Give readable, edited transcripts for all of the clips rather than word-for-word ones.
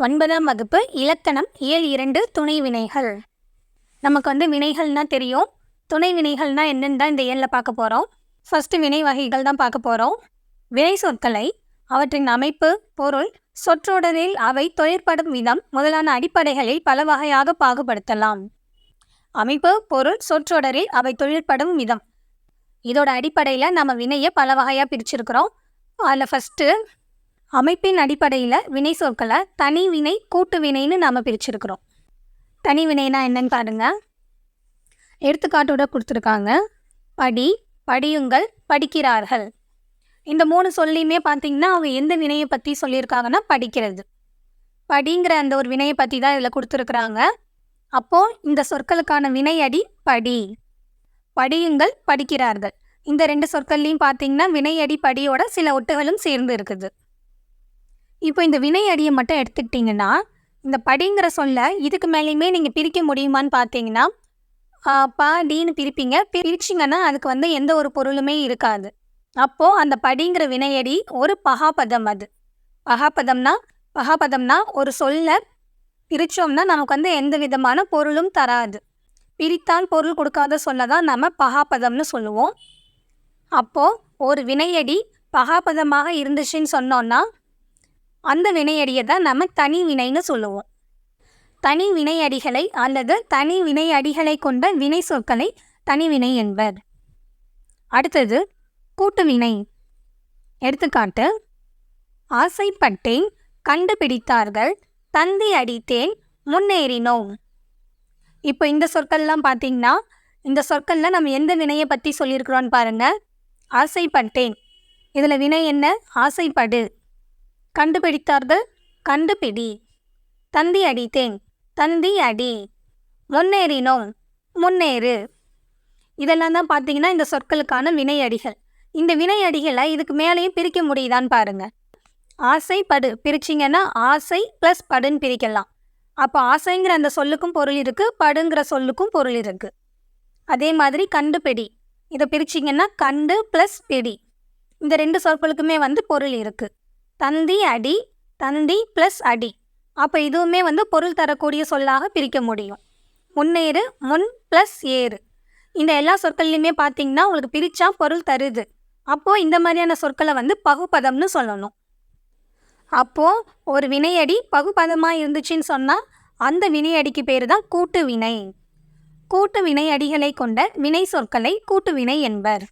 9ஆம் வகுப்பு இலக்கணம் இயல் 2 துணை வினைகள். நமக்கு வினைகள்னா தெரியும். துணை வினைகள்னா என்னன்னு தான் இந்த இயலில் பார்க்க போகிறோம். ஃபஸ்ட்டு வினை வகைகள் தான் பார்க்க போகிறோம். வினை சொற்களை அவற்றின் அமைப்பு, பொருள், சொற்றொடரில் அவை தொழிற்படும் விதம் முதலான அடிப்படைகளில் பல வகையாக பாகுபடுத்தலாம். அமைப்பு, பொருள், சொற்றொடரில் அவை தொழிற்படும் விதம், இதோட அடிப்படையில் நம்ம வினையை பல வகையாக பிரிச்சிருக்கிறோம். அதில் ஃபஸ்ட்டு அமைப்பின் அடிப்படையில் வினை சொற்களை தனி வினை, கூட்டு வினைன்னு நாம் பிரிச்சிருக்கிறோம். தனி வினைனா என்னன்னு பாருங்க. எடுத்துக்காட்டோட கொடுத்துருக்காங்க. படி, படியுங்கள், படிக்கிறார்கள். இந்த 3 சொல்லையுமே பார்த்தீங்கன்னா அவங்க எந்த வினையை பற்றி சொல்லியிருக்காங்கன்னா படிக்கிறது. படிங்கிற அந்த ஒரு வினையை பற்றி தான் இதில் கொடுத்துருக்குறாங்க. அப்போது இந்த சொற்களுக்கான வினையடி படி. படியுங்கள், படிக்கிறார்கள். இந்த 2 சொற்கள்லையும் பார்த்தீங்கன்னா வினையடி படியோட சில ஒட்டுகளும் சேர்ந்து இருக்குது. இப்போ இந்த வினையடியை மட்டும் எடுத்துக்கிட்டிங்கன்னா இந்த படிங்கிற சொல்ல இதுக்கு மேலேயுமே நீங்கள் பிரிக்க முடியுமான்னு பார்த்தீங்கன்னா படின்னு பிரிப்பீங்க. பிரிச்சிங்கன்னா அதுக்கு எந்த ஒரு பொருளுமே இருக்காது. அப்போது அந்த படிங்கிற வினையடி ஒரு பகாபதம். அது பகாபதம்னா ஒரு சொல்ல பிரித்தோம்னா நமக்கு எந்த விதமான பொருளும் தராது. பிரித்தால் பொருள் கொடுக்காத சொல்ல தான் நம்ம பகாபதம்னு சொல்லுவோம். அப்போது ஒரு வினையடி பகாபதமாக இருந்துச்சுன்னு சொன்னோன்னா அந்த வினையடியை தான் நம்ம தனி வினைன்னு சொல்லுவோம். தனி வினையடிகளை அல்லது தனி வினையடிகளை கொண்ட வினை சொற்களை தனி வினை என்பர். அடுத்தது கூட்டு வினை. எடுத்துக்காட்டு: ஆசைப்பட்டேன், கண்டுபிடித்தார்கள், தந்தி அடித்தேன், முன்னேறினோம். இப்போ இந்த சொற்கள்லாம் பார்த்தீங்கன்னா இந்த சொற்களில் நம்ம எந்த வினையை பற்றி சொல்லியிருக்கிறோன்னு பாருங்கள். ஆசைப்பட்டேன், இதில் வினை என்ன? ஆசைப்படு. கண்டுபிடித்தார்கள், கண்டுபிடி. தந்தி அடித்தேன், தந்தி அடி. முன்னேறினோம், முன்னேறு. இதெல்லாம் தான் பார்த்தீங்கன்னா இந்த சொற்களுக்கான வினையடிகள். இந்த வினையடிகளை இதுக்கு மேலேயும் பிரிக்க முடியுதான்னு பாருங்கள். ஆசைப்படு பிரிச்சிங்கன்னா ஆசை ப்ளஸ் படுன்னு பிரிக்கலாம். அப்போ ஆசைங்கிற அந்த சொல்லுக்கும் பொருள் இருக்குது, படுங்கிற சொல்லுக்கும் பொருள் இருக்குது. அதே மாதிரி கண்டுபிடி, இதை பிரிச்சிங்கன்னா கண்டு ப்ளஸ் பிடி. இந்த 2 சொற்களுக்குமே பொருள் இருக்குது. தந்தி அடி, தந்தி ப்ளஸ் அடி. அப்போ இதுவுமே பொருள் தரக்கூடிய சொல்லாக பிரிக்க முடியும். முன்னேறு, முன் ப்ளஸ் ஏறு. இந்த எல்லா சொற்கள்லையுமே பார்த்தீங்கன்னா உங்களுக்கு பிரித்தா பொருள் தருது. அப்போது இந்த மாதிரியான சொற்களை பகுபதம்னு சொல்லணும். அப்போது ஒரு வினையடி பகுபதமாக இருந்துச்சுன்னு சொன்னால் அந்த வினையடிக்கு பேர் தான் கூட்டு வினை. கூட்டு வினையடிகளை கொண்ட வினை சொற்களை கூட்டு வினை என்பர்.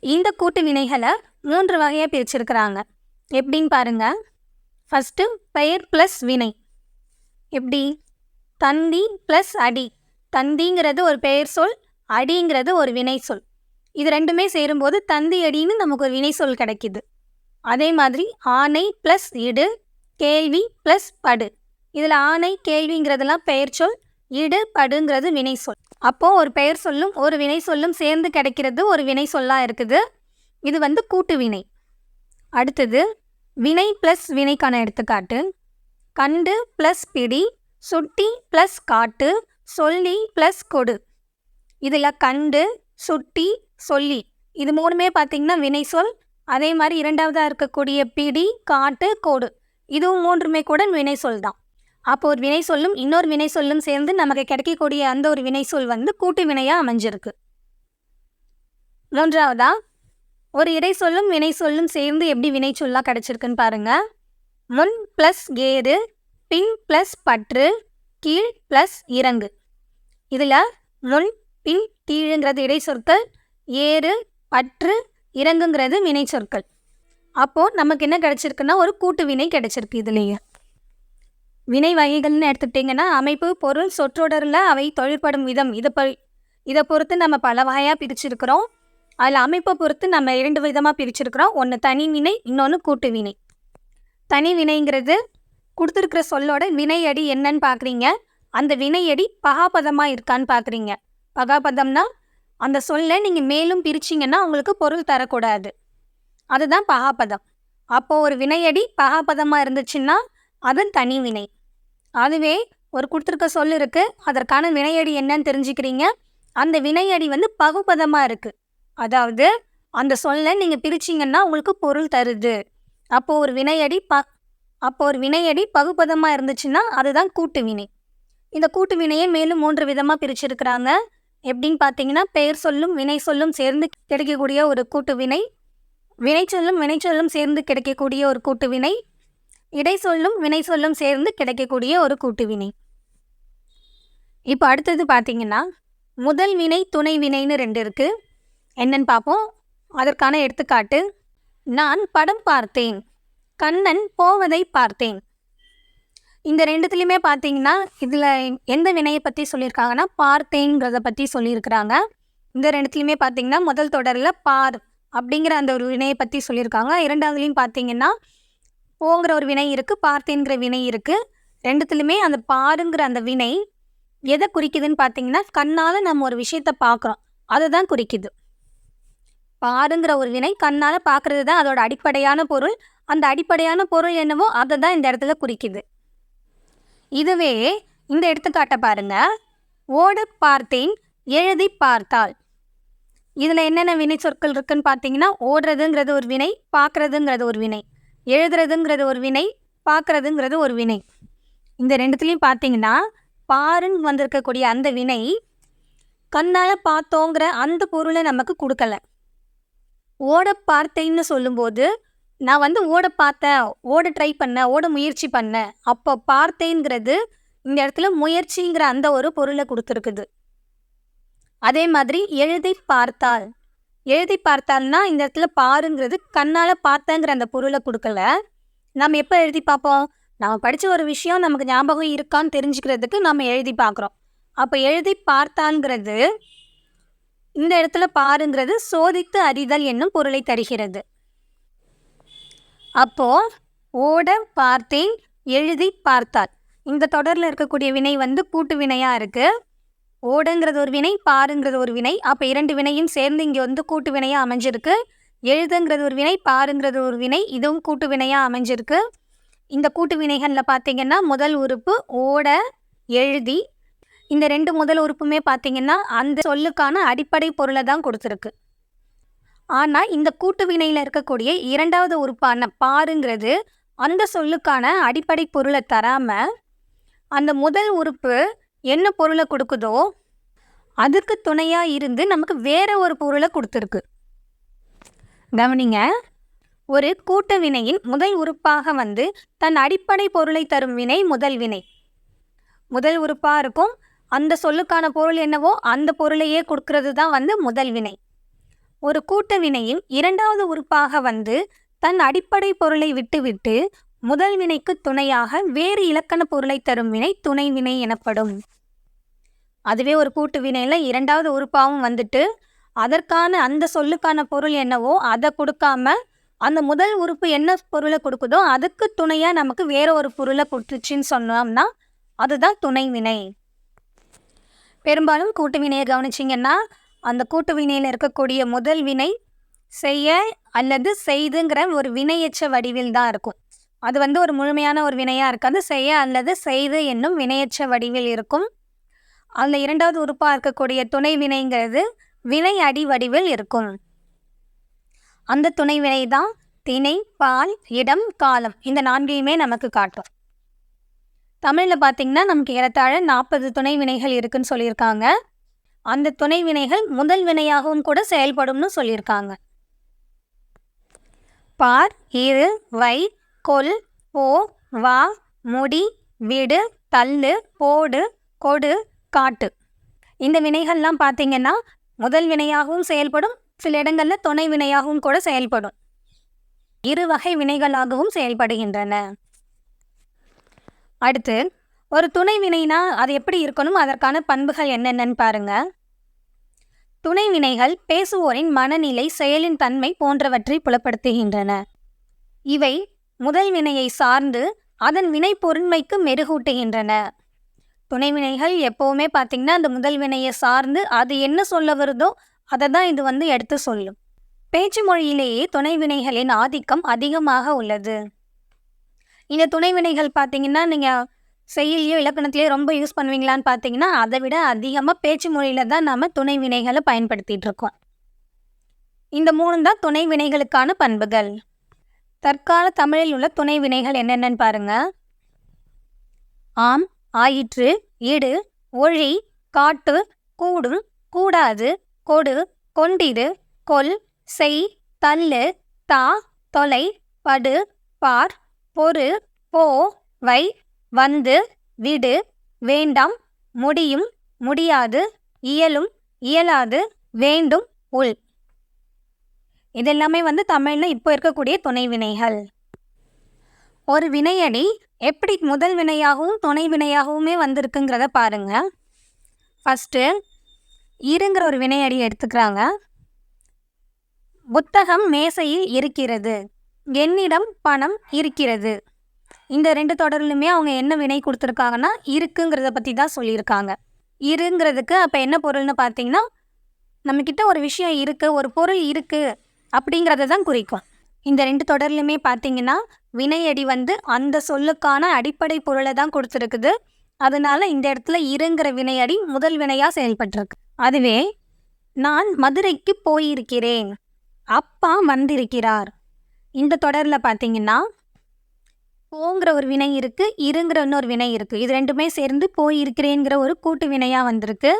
இந்த கூட்டு வினைகளை 3 வகையாக பிரிச்சிருக்கிறாங்க. எப்படின்னு பாருங்க. ஃபஸ்ட்டு பெயர் ப்ளஸ் வினை. எப்படி? தந்தி ப்ளஸ் அடி. தந்திங்கிறது ஒரு பெயர் சொல், அடிங்கிறது ஒரு வினை சொல். இது ரெண்டுமே சேரும்போது தந்தி அடின்னு நமக்கு ஒரு வினை சொல் கிடைக்கிது. அதே மாதிரி ஆணை ப்ளஸ் இடு, கேள்வி ப்ளஸ் படு. இதில் ஆணை, கேள்விங்கிறதுலாம் பெயர் சொல், இடு, படுங்கிறது வினை சொல். அப்போது ஒரு பெயர் சொல்லும் ஒரு வினை சொல்லும் சேர்ந்து கிடைக்கிறது ஒரு வினை சொல்லாக இருக்குது. இது கூட்டு வினை. அடுத்தது வினை ப்ளஸ் வினைக்கான எடுத்துக்காட்டு: கண்டு ப்ளஸ் பிடி, சுட்டி ப்ளஸ் காட்டு, சொல்லி ப்ளஸ் கொடு. இதில் கண்டு, சுட்டி, சொல்லி இது 3மே பார்த்திங்கன்னா வினை சொல். அதே மாதிரி இரண்டாவதாக இருக்கக்கூடிய பிடி, காட்டு, கொடு இதுவும் 3மே கூட வினை சொல் தான். அப்போ ஒரு வினை சொல்லும் இன்னொரு வினை சொல்லும் சேர்ந்து நமக்கு கிடைக்கக்கூடிய அந்த ஒரு வினை சொல் கூட்டு வினையாக அமைஞ்சிருக்கு. மூன்றாவதா ஒரு இடை சொல்லும் வினை சொல்லும் சேர்ந்து எப்படி வினை சொல்லாக கிடச்சிருக்குன்னு பாருங்கள். முன் ப்ளஸ் ஏறு, பின் ப்ளஸ் பற்று, கீழ் ப்ளஸ் இறங்கு. இதில் முன், பின், கீழுங்கிறது இடை சொற்கள், ஏறு, பற்று, இறங்குங்கிறது வினை சொற்கள். அப்போது நமக்கு என்ன கிடச்சிருக்குன்னா ஒரு கூட்டு வினை கிடச்சிருக்கு. இதுலேயே வினை வகைகள்னு எடுத்துக்கிட்டிங்கன்னா அமைப்பு, பொருள், சொற்றொடரில் அவை தொழிற்படும் விதம் இதை பொறுத்து நம்ம பல வகையாக பிரிச்சிருக்கிறோம். அதில் அமைப்பை பொறுத்து நம்ம 2 விதமாக பிரிச்சிருக்கிறோம். ஒன்று தனி வினை, இன்னொன்று கூட்டு வினை. தனி வினைங்கிறது கொடுத்துருக்கிற சொல்லோட வினையடி என்னன்னு பார்க்குறீங்க. அந்த வினையடி பகாபதமாக இருக்கான்னு பார்க்குறீங்க. பகாபதம்னா அந்த சொல்லை நீங்கள் மேலும் பிரிச்சிங்கன்னா உங்களுக்கு பொருள் தரக்கூடாது, அதுதான் பகாபதம். அப்போது ஒரு வினையடி பகாபதமாக இருந்துச்சுன்னா அது தனி வினை. அதுவே ஒரு கொடுத்துருக்க சொல் இருக்குது, அதற்கான வினையடி என்னன்னு தெரிஞ்சுக்கிறீங்க. அந்த வினையடி பகுபதமாக இருக்குது, அதாவது அந்த சொல்லை நீங்கள் பிரிச்சிங்கன்னா உங்களுக்கு பொருள் தருது. அப்போது ஒரு வினையடி அப்போ ஒரு வினையடி பகுபதமாக இருந்துச்சுன்னா அதுதான் கூட்டு வினை. இந்த கூட்டு வினையை மேலும் 3 விதமாக பிரிச்சிருக்கிறாங்க. எப்படின்னு பார்த்தீங்கன்னா, பெயர் சொல்லும் வினை சொல்லும் சேர்ந்து கிடைக்கக்கூடிய ஒரு கூட்டு வினை, வினைச்சொல்லும் வினைச்சொல்லும் சேர்ந்து கிடைக்கக்கூடிய ஒரு கூட்டு வினை, இடை சொல்லும் வினை சொல்லும் சேர்ந்து கிடைக்கக்கூடிய ஒரு கூட்டு வினை. இப்போ அடுத்தது பார்த்தீங்கன்னா, முதல் வினை துணை வினைன்னு 2 இருக்குது. என்னன்னு பார்ப்போம். அதற்கான எடுத்துக்காட்டு: நான் படம் பார்த்தேன், கண்ணன் போவதை பார்த்தேன். இந்த 2துலையுமே பார்த்தீங்கன்னா, இதில் எந்த வினையை பற்றி சொல்லியிருக்காங்கன்னா, பார்த்தேங்கிறத பற்றி சொல்லியிருக்கிறாங்க. இந்த 2துலையுமே பார்த்தீங்கன்னா, முதல் தொடரில் பார் அப்படிங்கிற அந்த ஒரு வினையை பற்றி சொல்லியிருக்காங்க. 2வதுலேயும் பார்த்தீங்கன்னா, போங்கிற ஒரு வினை இருக்குது, பார்த்தேங்கிற வினை இருக்குது. 2துலையுமே அந்த பாருங்கிற அந்த வினை எதை குறிக்குதுன்னு பார்த்தீங்கன்னா, கண்ணால் நம்ம ஒரு விஷயத்தை பார்க்குறோம், அதை தான் குறிக்குது. பாருங்கிற ஒரு வினை கண்ணால் பார்க்குறது தான் அதோட அடிப்படையான பொருள். அந்த அடிப்படையான பொருள் என்னவோ அதை தான் இந்த இடத்துல குறிக்குது. இதுவே இந்த எடுத்துக்காட்டை பாருங்க. ஓட பார்த்தேன், எழுதி பார்த்தாள். இதில் என்னென்ன வினை சொற்கள் இருக்குன்னு பார்த்தீங்கன்னா, ஓடுறதுங்கிறது ஒரு வினை, பார்க்குறதுங்கிறது ஒரு வினை, எழுதுறதுங்கிறது ஒரு வினை, பார்க்குறதுங்கிறது ஒரு வினை. இந்த 2துலேயும் பார்த்தீங்கன்னா, பாருன்னு வந்திருக்கக்கூடிய அந்த வினை கண்ணால் பார்த்தோங்கிற அந்த பொருளை நமக்கு கொடுக்கல. ஓட பார்த்தேன்னு சொல்லும்போது, நான் ஓட பார்த்தேன், ஓட ட்ரை பண்ணேன், ஓட முயற்சி பண்ணேன். அப்போ பார்த்தேங்கிறது இந்த இடத்துல முயற்சிங்கிற அந்த ஒரு பொருளை கொடுத்துருக்குது. அதே மாதிரி எழுதி பார்த்தாள், எழுதி பார்த்தால்னா இந்த இடத்துல பாருங்கிறது கண்ணால் பார்த்தேங்கிற அந்த பொருளை கொடுக்கல. நம்ம எப்போ எழுதி பார்ப்போம்? நம்ம படித்த ஒரு விஷயம் நமக்கு ஞாபகம் இருக்கான்னு தெரிஞ்சுக்கிறதுக்கு நம்ம எழுதி பார்க்குறோம். அப்போ எழுதி பார்த்தாங்கிறது இந்த இடத்துல பாருங்கிறது சோதித்து அறிதல் என்னும் பொருளை தருகிறது. அப்போ ஓட பார்த்தேன், எழுதி பார்த்தாள். இந்த தொடரில் இருக்கக்கூடிய வினை கூட்டு வினையாக இருக்குது. ஓடுங்கிறது ஒரு வினை, பாருங்கிறது ஒரு வினை. அப்போ 2 வினையும் சேர்ந்து இங்கே கூட்டு வினையாக அமைஞ்சிருக்கு. எழுதுங்கிறது ஒரு வினை, பாருங்கிறது ஒரு வினை, இதுவும் கூட்டு வினையாக அமைஞ்சிருக்கு. இந்த கூட்டு வினைகளில் பார்த்தீங்கன்னா, முதல் உறுப்பு ஓட, எழுதி. இந்த 2 முதல் உறுப்புமே பார்த்தீங்கன்னா அந்த சொல்லுக்கான அடிப்படை பொருளை தான் கொடுத்துருக்கு. ஆனால் இந்த கூட்டு வினையில் இருக்கக்கூடிய 2வது உறுப்பான பாருங்கிறது அந்த சொல்லுக்கான அடிப்படை பொருளை தராமல் அந்த முதல் உறுப்பு என்ன பொருளை கொடுக்குதோ அதுக்கு துணையாக இருந்து நமக்கு வேற ஒரு பொருளை கொடுத்துருக்கு. கவனிங்க, ஒரு கூட்டு வினையின் முதல் உறுப்பாக தன் அடிப்படை பொருளை தரும் வினை முதல் வினை. முதல் உறுப்பாக இருக்கும், அந்த சொல்லுக்கான பொருள் என்னவோ அந்த பொருளையே கொடுக்கறது தான் முதல் வினை. ஒரு கூட்டு வினையின் 2வது உறுப்பாக தன் அடிப்படை பொருளை விட்டுவிட்டு முதல் வினைக்கு துணையாக வேறு இலக்கண பொருளை தரும் வினை துணை வினை எனப்படும். அதுவே ஒரு கூட்டு வினையில் 2வது உறுப்பாகவும் அதற்கான அந்த சொல்லுக்கான பொருள் என்னவோ அதை கொடுக்காம அந்த முதல் உறுப்பு என்ன பொருளை கொடுக்குதோ அதுக்கு துணையாக நமக்கு வேற ஒரு பொருளை கொடுத்துச்சின்னு சொன்னோம்னா அதுதான் துணை வினை. பெரும்பாலும் கூட்டு வினையை கவனிச்சிங்கன்னா அந்த கூட்டு வினையில் இருக்கக்கூடிய முதல் வினை செய்ய அல்லது செய்துங்கிற ஒரு வினையெச்ச வடிவில் தான் இருக்கும். அது ஒரு முழுமையான ஒரு வினையாக இருக்காது. செய்ய அல்லது செய்து என்னும் வினையெச்ச வடிவில் இருக்கும். அதில் 2வது உறுப்பாக இருக்கக்கூடிய துணை வினைங்கிறது வினை அடி வடிவில் இருக்கும். அந்த துணை வினை தான் திணை, பால், இடம், காலம் இந்த 4ஐயுமே நமக்கு காட்டும். தமிழில் பார்த்திங்கன்னா நமக்கு ஏறத்தாழ 40 துணை வினைகள் இருக்குன்னு சொல்லியிருக்காங்க. அந்த துணை வினைகள் முதல் வினையாகவும் கூட செயல்படும்னு சொல்லியிருக்காங்க. பார், இரு, வை, கொல், போ, வா, முடி, விடு, தள்ளு, போடு, கொடு, காட்டு. இந்த வினைகள்லாம் பார்த்திங்கன்னா முதல் வினையாகவும் செயல்படும், சில இடங்களில் துணை வினையாகவும் கூட செயல்படும். 2 வகை வினைகளாகவும் செயல்படுகின்றன. அடுத்து ஒரு துணை வினைனா அது எப்படி இருக்கணும், அதற்கான பண்புகள் என்னென்னு பாருங்க. துணை வினைகள் பேசுவோரின் மனநிலை, செயலின் தன்மை போன்றவற்றை புலப்படுத்துகின்றன. இவை முதல் வினையை சார்ந்து அதன் வினை பொருண்மைக்கு மெருகூட்டுகின்றன. துணை வினைகள் எப்போவுமே பார்த்திங்கன்னா அந்த முதல் வினையை சார்ந்து அது என்ன சொல்ல வருதோ அதை தான் இது எடுத்து சொல்லும். பேச்சு மொழியிலேயே துணை வினைகளின் ஆதிக்கம் அதிகமாக உள்ளது. இந்த துணை வினைகள் பார்த்திங்கன்னா நீங்கள் செயலியோ இலக்கணத்திலேயோ ரொம்ப யூஸ் பண்ணுவீங்களான்னு பார்த்தீங்கன்னா அதை விட அதிகமாக பேச்சு மொழியில் தான் நாம் துணை வினைகளை பயன்படுத்திகிட்டு இருக்கோம். இந்த 3 தான் துணை வினைகளுக்கான பண்புகள். தற்கால தமிழில் உள்ள துணை வினைகள் என்னென்னு பாருங்க. ஆம், ஆயிற்று, இடு, ஒழி, காட்டு, கூடும், கூடாது, கொடு, கொண்டிடு, கொல், செய், தள்ளு, தா, தொலை, படு, பார், பொறு, போ, வை, வந்து, விடு, வேண்டாம், முடியும், முடியாது, இயலும், இயலாது, வேண்டும், உள். இதெல்லாமே தமிழ்ல இப்போ இருக்கக்கூடிய துணை வினைகள். ஒரு வினையடி எப்படி முதல் வினையாகவும் துணை வினையாகவுமே வந்திருக்குங்கிறத பாருங்க. ஃபஸ்ட்டு இருங்கிற ஒரு வினையடி எடுத்துக்கிறாங்க. புத்தகம் மேசையில் இருக்கிறது, என்னிடம் பணம் இருக்கிறது. இந்த 2 தொடர்லுமே அவங்க என்ன வினை கொடுத்துருக்காங்கன்னா இருக்குங்கிறத பற்றி தான் சொல்லியிருக்காங்க. இருங்கிறதுக்கு அப்போ என்ன பொருள்னு பார்த்தீங்கன்னா, நம்மக்கிட்ட ஒரு விஷயம் இருக்குது, ஒரு பொருள் இருக்குது அப்படிங்கிறத தான் குறிக்கும். இந்த 2 தொடர்லையுமே பார்த்தீங்கன்னா வினையடி அந்த சொல்லுக்கான அடிப்படை பொருளை தான் கொடுத்துருக்குது. அதனால இந்த இடத்துல இருங்கிற வினையடி முதல் வினையாக செயல்பட்டிருக்கு. அதுவே நான் மதுரைக்கு போயிருக்கிறேன், அப்பா வந்திருக்கிறார். இந்த தொடரில் பார்த்தீங்கன்னா போங்கிற ஒரு வினை இருக்குது, இருங்கிற இன்னொரு வினை இருக்குது. இது ரெண்டுமே சேர்ந்து போயிருக்கிறேங்கிற ஒரு கூட்டு வினையாக வந்திருக்கு.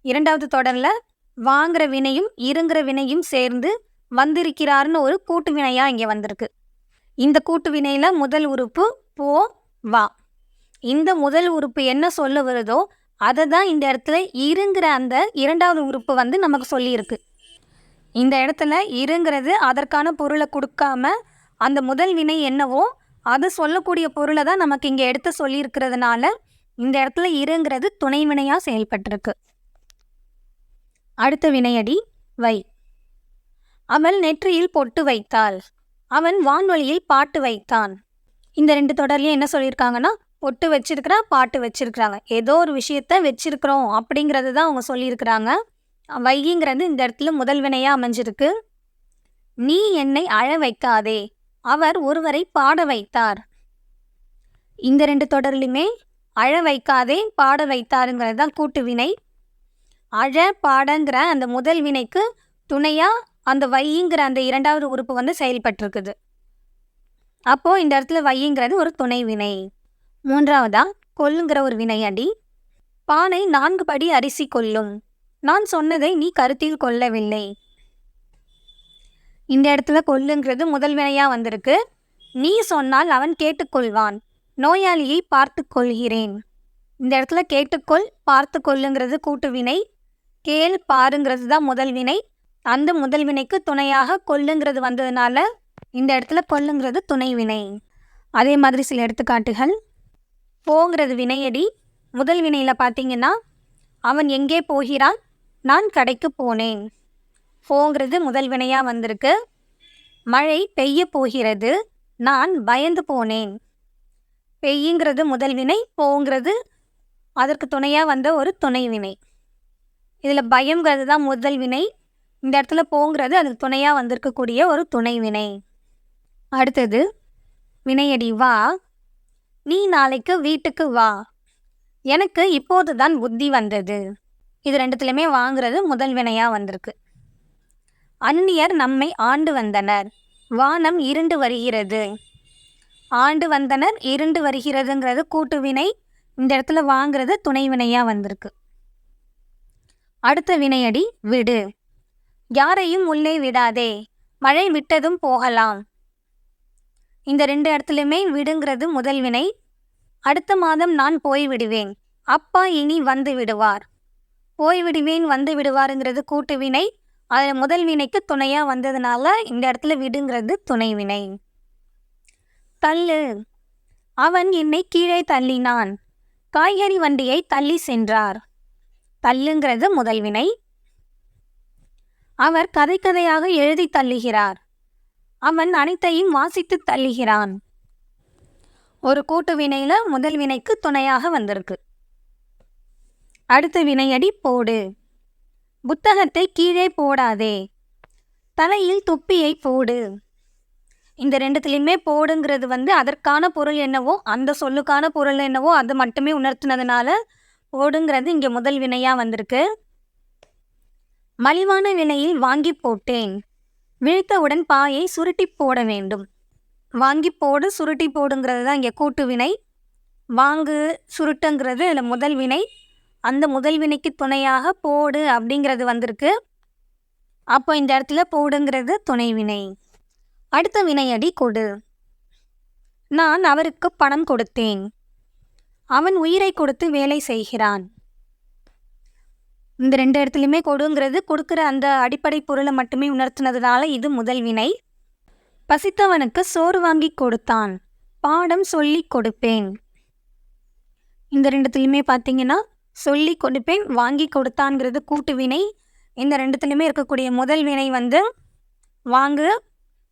இரண்டாவது தொடரில் வாங்கிற வினையும் இருங்கிற வினையும் சேர்ந்து வந்திருக்கிறார்னு ஒரு கூட்டு வினையாக இங்கே வந்திருக்கு. இந்த கூட்டு வினையில் முதல் உறுப்பு போ, வா. இந்த முதல் உறுப்பு என்ன சொல்ல வருதோ அதை தான் இந்த இடத்துல இருங்கிற அந்த இரண்டாவது உறுப்பு நமக்கு சொல்லியிருக்கு. இந்த இடத்துல இருங்கிறது அதற்கான பொருளை கொடுக்காம அந்த முதல் வினை என்னவோ அது சொல்லக்கூடிய பொருளை தான் நமக்கு இங்கே எடுத்து சொல்லியிருக்கிறதுனால இந்த இடத்துல இருங்கிறது துணை வினையாக செயல்பட்டிருக்கு. அடுத்த வினையடி வை. அவள் நெற்றியில் பொட்டு வைத்தாள், அவன் வான்வழியில் பாட்டு வைத்தான். இந்த 2 தொடர்லையும் என்ன சொல்லியிருக்காங்கன்னா பொட்டு வச்சிருக்கிறா, பாட்டு வச்சிருக்கிறாங்க. ஏதோ ஒரு விஷயத்த வச்சிருக்கிறோம் அப்படிங்கிறது தான் அவங்க சொல்லியிருக்கிறாங்க. வைங்கிறது இந்த இடத்துல முதல் வினையாக அமைஞ்சிருக்கு. நீ என்னை அழ வைக்காதே, அவர் ஒருவரை பாட வைத்தார். இந்த 2 தொடர்லையுமே அழ வைக்காதே, பாட வைத்தாருங்கிறது தான் கூட்டு வினை. அழ, பாடங்கிற அந்த முதல் வினைக்கு துணையாக அந்த வைங்கிற அந்த இரண்டாவது உறுப்பு செயல்பட்டிருக்குது. அப்போது இந்த இடத்துல வைங்கிறது ஒரு துணை வினை. மூன்றாவதா கொல்லுங்கிற ஒரு வினையடி. பானை 4 படி அரிசி கொல்லும், நான் சொன்னதை நீ கருத்தில் கொள்ளவில்லை. இந்த இடத்துல கொல்லுங்கிறது முதல் வினையாக வந்திருக்கு. நீ சொன்னால் அவன் கேட்டுக்கொள்வான், நோயாளியை பார்த்து கொள்கிறேன். இந்த இடத்துல கேட்டுக்கொள், பார்த்து கொள்ளுங்கிறது கூட்டு வினை. கேள், பாருங்கிறது தான் முதல் வினை. அந்த முதல் வினைக்கு துணையாக கொல்லுங்கிறது வந்ததுனால இந்த இடத்துல கொல்லுங்கிறது துணை வினை. அதே மாதிரி சில எடுத்துக்காட்டுகள். போங்கிறது வினையடி. முதல் வினையில் பார்த்தீங்கன்னா அவன் எங்கே போகிறான், நான் கடைக்கு போனேன். போங்கிறது முதல் வினையாக வந்திருக்கு. மழை பெய்ய போகிறது, நான் பயந்து போனேன். பெய்யுங்கிறது முதல் வினை, போங்கிறது அதற்கு துணையாக வந்த ஒரு துணை வினை. இதில் பயங்கிறது தான் முதல் வினை. இந்த இடத்துல போங்கிறது அதுக்கு துணையாக வந்திருக்கக்கூடிய ஒரு துணை வினை. அடுத்தது வினையடி வா. நீ நாளைக்கு வீட்டுக்கு வா, எனக்கு இப்போது தான் புத்தி வந்தது. இது ரெண்டுத்துலையுமே வாங்கிறது முதல் வினையாக வந்திருக்கு. அந்நியர் நம்மை ஆண்டு வந்தனர், வானம் இருண்டு வருகிறது. ஆண்டு வந்தனர், இருண்டு வருகிறதுங்கிறது கூட்டு வினை. இந்த இடத்துல வாங்கிறது துணை வினையாக வந்திருக்கு. அடுத்த வினையடி விடு. யாரையும் உள்ளே விடாதே, மழை விட்டதும் போகலாம். இந்த 2 இடத்துலையுமே விடுங்கிறது முதல் வினை. அடுத்த மாதம் நான் போய் விடுவேன், அப்பா இனி வந்து விடுவார். போய் விடுவேன், வந்து விடுவாருங்கிறது கூட்டு வினை. அதில் முதல் வினைக்கு துணையாக வந்ததுனால இந்த இடத்துல விடுங்கிறது துணை வினை. தள்ளு. அவன் என்னை கீழே தள்ளினான், காய்கறி வண்டியை தள்ளி சென்றார். தள்ளுங்கிறது முதல் வினை. அவர் கதை கதையாக எழுதி தள்ளுகிறார், அவன் அனைத்தையும் வாசித்து தள்ளுகிறான். ஒரு கூட்டு வினையில் முதல் வினைக்கு துணையாக வந்திருக்கு. அடுத்த வினையடி போடு. புத்தகத்தை கீழே போடாதே, தலையில் தொப்பியை போடு. இந்த ரெண்டுத்துலேயுமே போடுங்கிறது அதற்கான பொருள் என்னவோ அந்த சொல்லுக்கான பொருள் என்னவோ அது மட்டுமே உணர்த்தினதுனால போடுங்கிறது இங்கே முதல் வினையாக வந்திருக்கு. மலிவான விலையில் வாங்கி போட்டேன், விழித்தவுடன் பாயை சுருட்டி போட வேண்டும். வாங்கி போடு சுருட்டி போடுங்கிறது தான் இங்கே கூட்டு வினை. வாங்கு சுருட்டுங்கிறது இதில் முதல் வினை. அந்த முதல் வினைக்கு துணையாக போடு அப்படிங்கிறது வந்திருக்கு. அப்போ இந்த இடத்துல போடுங்கிறது துணை வினை. அடுத்த வினையடி கொடு. நான் அவருக்கு பணம் கொடுத்தேன். அவன் உயிரை கொடுத்து வேலை செய்கிறான். இந்த 2 இடத்துலையுமே கொடுங்கிறது கொடுக்குற அந்த அடிப்படை பொருளை மட்டுமே உணர்த்தினதுனால இது முதல் வினை. பசித்தவனுக்கு சோறு வாங்கி கொடுத்தான். பாடம் சொல்லி கொடுப்பேன். இந்த 2த்துலையுமே பார்த்தீங்கன்னா சொல்லி கொடுப்பேன், வாங்கி கொடுத்தான்ங்கிறது கூட்டு வினை. இந்த 2த்துலையுமே இருக்கக்கூடிய முதல் வினை வந்து வாங்கு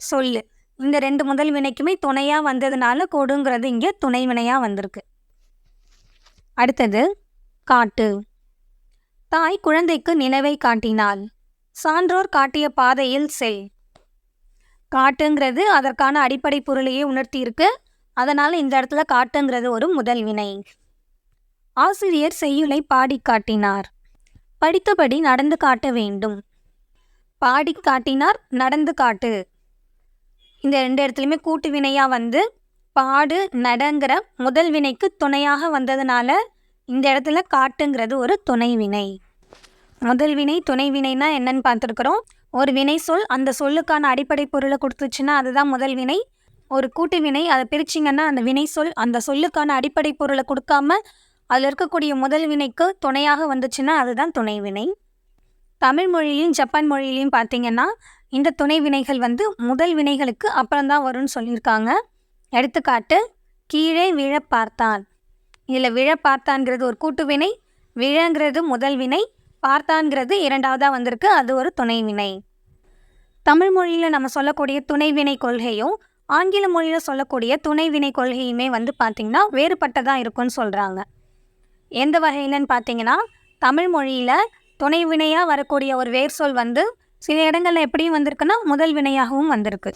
சொல்லு. இந்த 2 முதல் வினைக்குமே துணையாக வந்ததுனால கொடுங்கிறது இங்கே துணை வினையாக வந்திருக்கு. அடுத்தது காட்டு. தாய் குழந்தைக்கு நினைவை காட்டினாள். சான்றோர் காட்டிய பாதையில் செல். காட்டுங்கிறது அதற்கான அடிப்படை பொருளையே உணர்த்தி இருக்கு. அதனால் இந்த இடத்துல காட்டுங்கிறது ஒரு முதல் வினை. ஆசிரியர் செய்யுளை பாடி காட்டினார். படித்தபடி நடந்து காட்ட வேண்டும். பாடி காட்டினார், நடந்து காட்டு. இந்த 2 இடத்துலையுமே கூட்டு வினையாக வந்து பாடு நடங்கிற முதல் வினைக்கு துணையாக வந்ததுனால இந்த இடத்துல காட்டுங்கிறது ஒரு துணை வினை. முதல் வினை துணை வினைனா என்னன்னு பார்த்துருக்குறோம். ஒரு வினை சொல் அந்த சொல்லுக்கான அடிப்படை பொருளை கொடுத்துச்சுன்னா அதுதான் முதல் வினை. ஒரு கூட்டு வினை அதை பிரிச்சிங்கன்னா அந்த வினை சொல் அந்த சொல்லுக்கான அடிப்படை பொருளை கொடுக்காம அதில் இருக்கக்கூடிய முதல் வினைக்கு துணையாக வந்துச்சுன்னா அதுதான் துணை வினை. தமிழ் மொழியிலையும் ஜப்பான் மொழியிலையும் பார்த்தீங்கன்னா இந்த துணை வினைகள் வந்து முதல் வினைகளுக்கு அப்புறம்தான் வரும்னு சொல்லியிருக்காங்க. எடுத்துக்காட்டு கீழே விழ பார்த்தான். இதில் விழ பார்த்தான்ங்கிறது ஒரு கூட்டு வினை, விழங்கிறது முதல் வினை, பார்த்தான்ங்கிறது இரண்டாவதாக வந்திருக்கு, அது ஒரு துணை வினை. தமிழ் மொழியில் நம்ம சொல்லக்கூடிய துணை வினை கொள்கையும் ஆங்கில மொழியில் சொல்லக்கூடிய துணை வினை கொள்கையுமே வந்து பார்த்திங்கன்னா வேறுபட்டதாக இருக்குன்னு சொல்கிறாங்க. எந்த வகையிலன்னு பார்த்தீங்கன்னா தமிழ் மொழியில் துணை வினையாக வரக்கூடிய ஒரு வேர் சொல் வந்து சில இடங்களில் எப்படியும் வந்திருக்குன்னா முதல் வினையாகவும் வந்திருக்கு.